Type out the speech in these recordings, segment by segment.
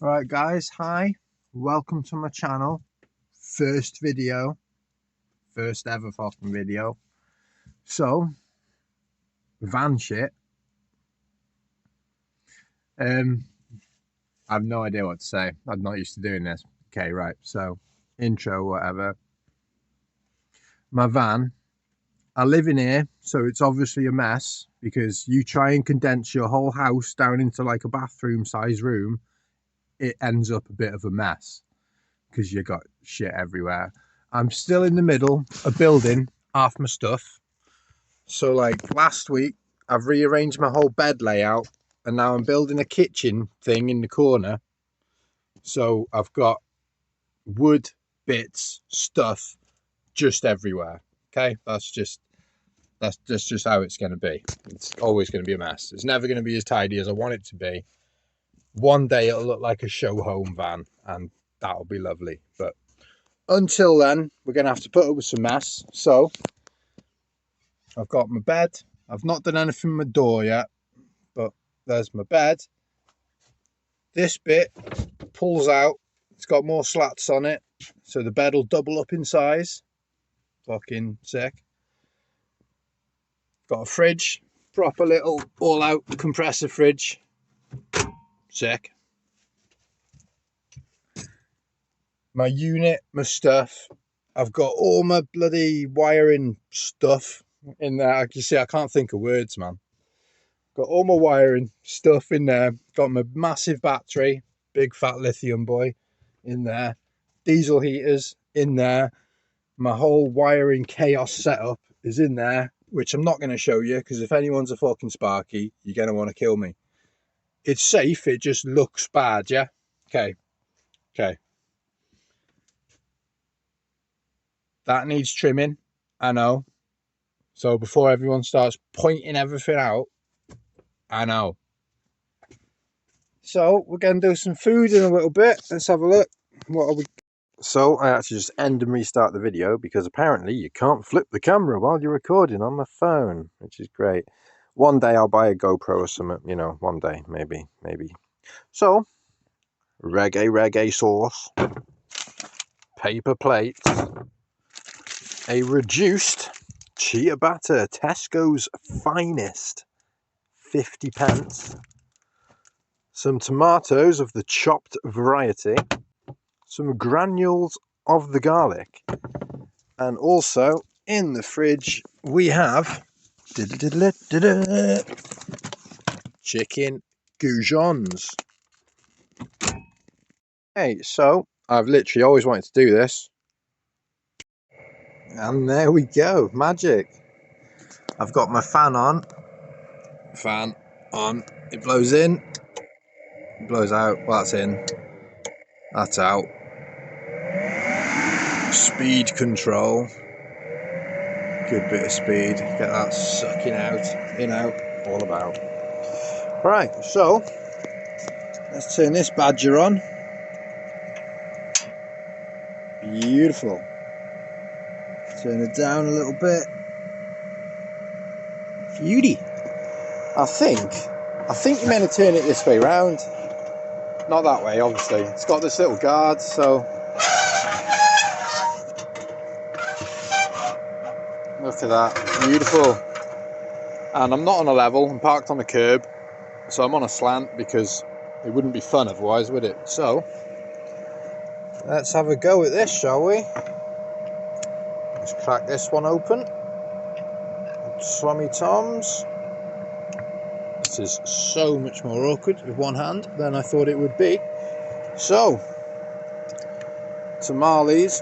Alright guys, hi, welcome to my channel. First video, first ever fucking video. So, van shit. I have no idea what to say. I'm not used to doing this. Okay, right, so intro, whatever. My van, I live in here, so it's obviously a mess because you try and condense your whole house down into like a bathroom size room, it ends up a bit of a mess because you got shit everywhere. I'm still in the middle of building half my stuff. So like last week, I've rearranged my whole bed layout and now I'm building a kitchen thing in the corner. So I've got wood bits, stuff just everywhere. Okay, that's just how it's going to be. It's always going to be a mess. It's never going to be as tidy as I want it to be. One day it'll look like a show home van and that'll be lovely. But until then, we're going to have to put up with some mess. So I've got my bed. I've not done anything with my door yet, but there's my bed. This bit pulls out. It's got more slats on it, so the bed will double up in size. Fucking sick. Got a fridge, proper little all-out compressor fridge. Sick. My unit, my stuff. I've got all my bloody wiring stuff in there. Like you see, I can't think of words, man. Got all my wiring stuff in there. Got my massive battery, big fat lithium boy in there. Diesel heaters in there. My whole wiring chaos setup is in there, which I'm not going to show you because if anyone's a fucking Sparky, you're going to want to kill me. It's safe, it just looks bad, yeah? Okay. That needs trimming, I know. So before everyone starts pointing everything out, I know. So we're going to do some food in a little bit. Let's have a look. What are we? So I actually just end and restart the video because apparently you can't flip the camera while you're recording on the phone, which is great. One day I'll buy a GoPro or something, you know, one day, maybe. So, reggae sauce, paper plates, a reduced ciabatta, Tesco's finest, 50p, some tomatoes of the chopped variety, some granules of the garlic, and also in the fridge we have chicken goujons. Hey, so I've literally always wanted to do this, and there we go, magic. I've got my fan on, it blows in, it blows out. Well, that's in, that's out. Speed control, good bit of speed, get that sucking out, in, out, all about. Right, so let's turn this badger on. Beautiful. Turn it down a little bit. Beauty. I think you're meant to turn it this way round. Not that way, obviously. It's got this little guard, so look at that. Beautiful. And I'm not on a level, I'm parked on a curb, so I'm on a slant because it wouldn't be fun otherwise, would it? So let's have a go at this, shall we? Let's crack this one open. Swummy Toms. This is so much more awkward with one hand than I thought it would be. So, tamales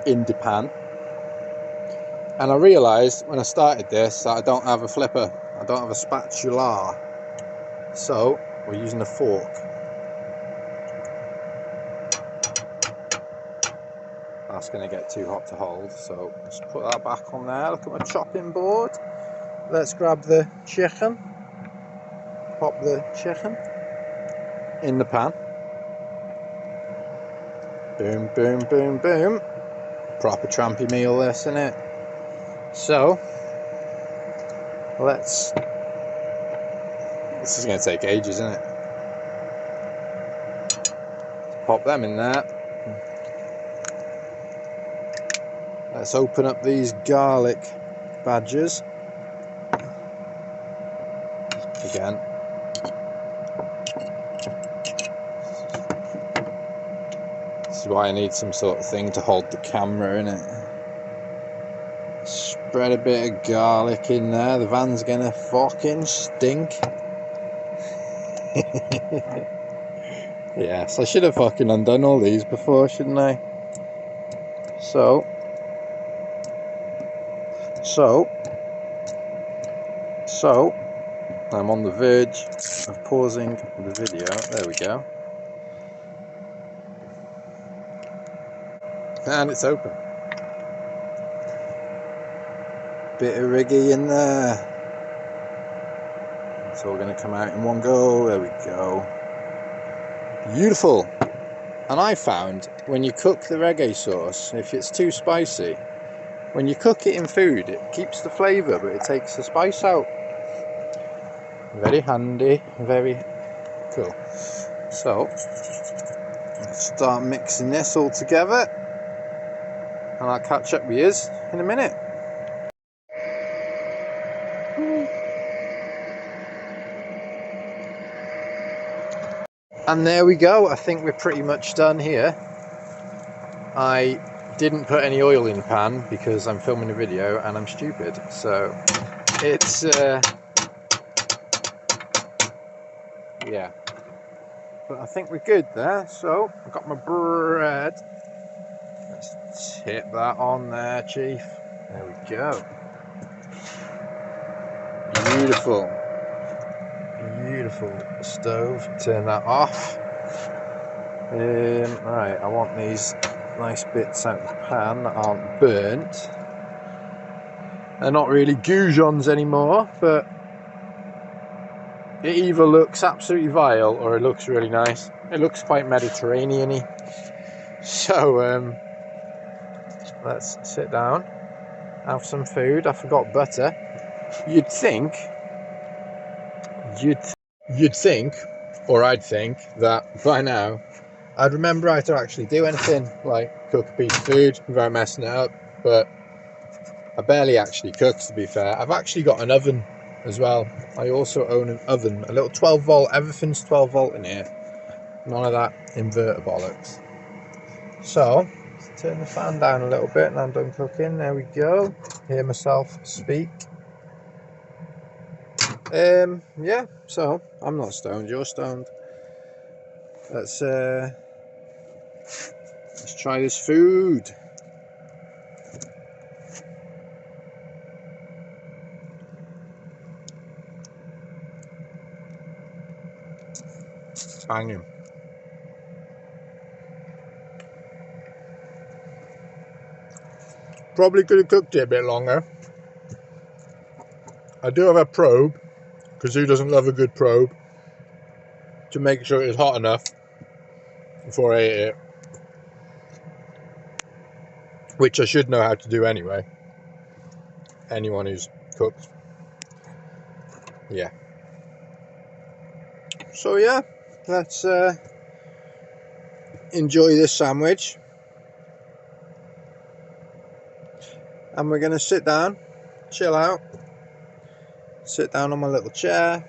in the pan. And I realised when I started this that I don't have a flipper. I don't have a spatula. So, we're using a fork. That's going to get too hot to hold, so let's put that back on there. Look at my chopping board. Let's grab the chicken, pop the chicken in the pan. Boom, boom, boom, boom. Proper trampy meal this, isn't it? So, this is going to take ages, isn't it? pop them in there. Let's open up these garlic badgers again. This is why I need some sort of thing to hold the camera in it. Spread a bit of garlic in there. The van's gonna fucking stink. Yes, I should have fucking undone all these before, shouldn't I? So I'm on the verge of pausing the video. There we go. And it's open. Bit of riggy in there. It's all going to come out in one go. There we go. Beautiful. And I found when you cook the reggae sauce, if it's too spicy, when you cook it in food, it keeps the flavour, but it takes the spice out. Very handy, very cool. So, let's start mixing this all together, and I'll catch up with you in a minute. And there we go. I think we're pretty much done here. I didn't put any oil in the pan because I'm filming a video and I'm stupid. So it's yeah. But I think we're good there. So I've got my bread. Let's tip that on there, Chief. There we go. Beautiful. Beautiful stove. Turn that off. Right, I want these nice bits out of the pan that aren't burnt. They're not really goujons anymore, but it either looks absolutely vile or it looks really nice. It looks quite Mediterranean-y. So let's sit down, have some food. I forgot butter. You'd think, or I'd think that by now I'd remember how to actually do anything, like cook a piece of food without messing it up, but I barely actually cook, to be fair. I've actually got an oven as well. I also own an oven, a little 12 volt, everything's 12 volt in here. None of that inverter bollocks. So, let's turn the fan down a little bit and I'm done cooking. There we go. Hear myself speak. Yeah, so I'm not stoned, you're stoned. Let's try this food. Banging. Probably could have cooked it a bit longer. I do have a probe, because who doesn't love a good probe, to make sure it's hot enough before I ate it. Which I should know how to do anyway. Anyone who's cooked. Yeah. So yeah, let's enjoy this sandwich. And we're going to sit down, chill out, sit down on my little chair,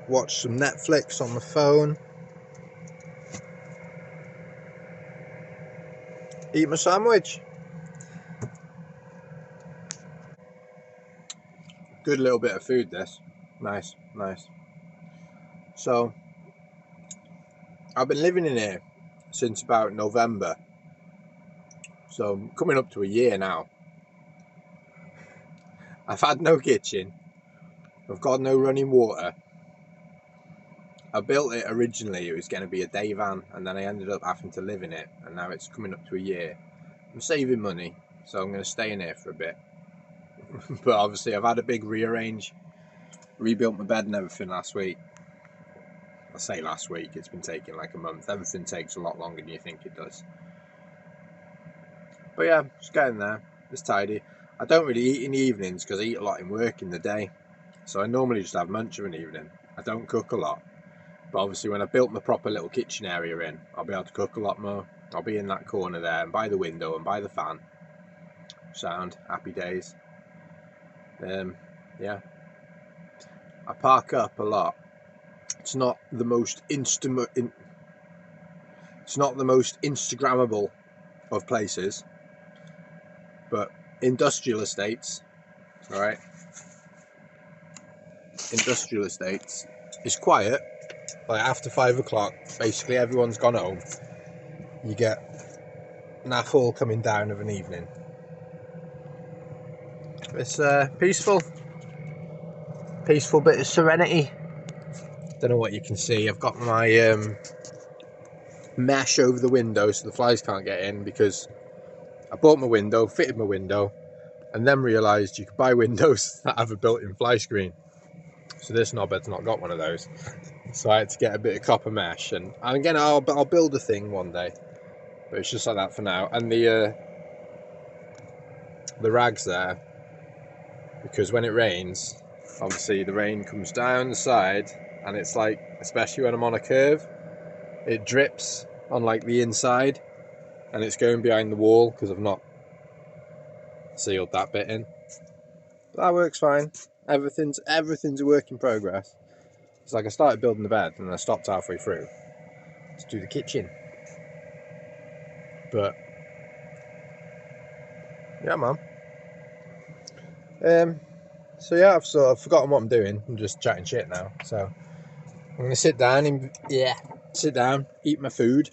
watch some Netflix on the phone, eat my sandwich. Good little bit of food, this. Nice, nice. So, I've been living in here since about November. So, I'm coming up to a year now. I've had no kitchen. I've got no running water. I built it originally, it was going to be a day van, and then I ended up having to live in it, and now it's coming up to a year. I'm saving money, so I'm going to stay in here for a bit. But obviously I've had a big rearrange, rebuilt my bed and everything last week. I say last week, it's been taking like a month. Everything takes a lot longer than you think it does. But yeah, just getting there. It's tidy. I don't really eat in the evenings because I eat a lot in work in the day. So I normally just have lunch of an evening. I don't cook a lot. But obviously when I built my proper little kitchen area in, I'll be able to cook a lot more. I'll be in that corner there and by the window and by the fan. Sound, happy days. Yeah. I park up a lot. It's not the most it's not the most Instagrammable of places, but industrial estates, all right? Industrial estates is quiet. Like after 5 o'clock, basically everyone's gone home. You get naff all coming down of an evening. It's peaceful bit of serenity. Don't know what you can see. I've got my mesh over the window so the flies can't get in, because I bought my window, fitted my window, and then realised you could buy windows that have a built-in fly screen. So this knobhead's not got one of those. So I had to get a bit of copper mesh, and again I'll build a thing one day, but it's just like that for now. And the rags there, because when it rains, obviously the rain comes down the side, and it's like, especially when I'm on a curve, it drips on like the inside, and it's going behind the wall because I've not sealed that bit in. But that works fine. Everything's a work in progress. It's like I started building the bed and I stopped halfway through to do the kitchen. But yeah, man. So yeah, I've sort of forgotten what I'm doing. I'm just chatting shit now. So I'm gonna sit down and eat my food,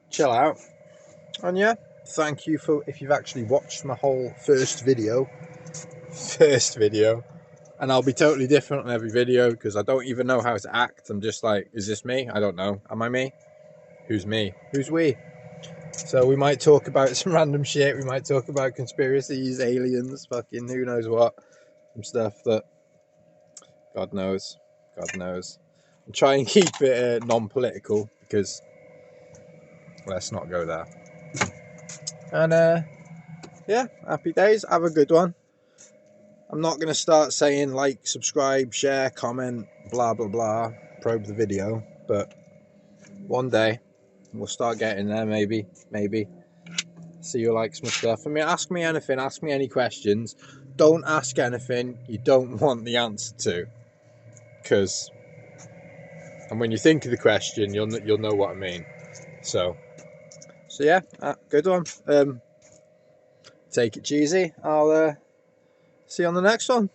chill out, and yeah, thank you for if you've actually watched my whole first video. And I'll be totally different on every video because I don't even know how to act. I'm just like, is this me? I don't know. Am I me? Who's me? Who's we? So we might talk about some random shit. We might talk about conspiracies, aliens, fucking who knows what. Some stuff that God knows. And try and keep it non-political, because let's not go there. And yeah, happy days. Have a good one. I'm not going to start saying like, subscribe, share, comment, blah, blah, blah, probe the video, but one day we'll start getting there, maybe. See who likes my stuff. I mean, ask me anything, ask me any questions. Don't ask anything you don't want the answer to, because, and when you think of the question, you'll know what I mean. So yeah, good one. Take it cheesy. I'll see you on the next one.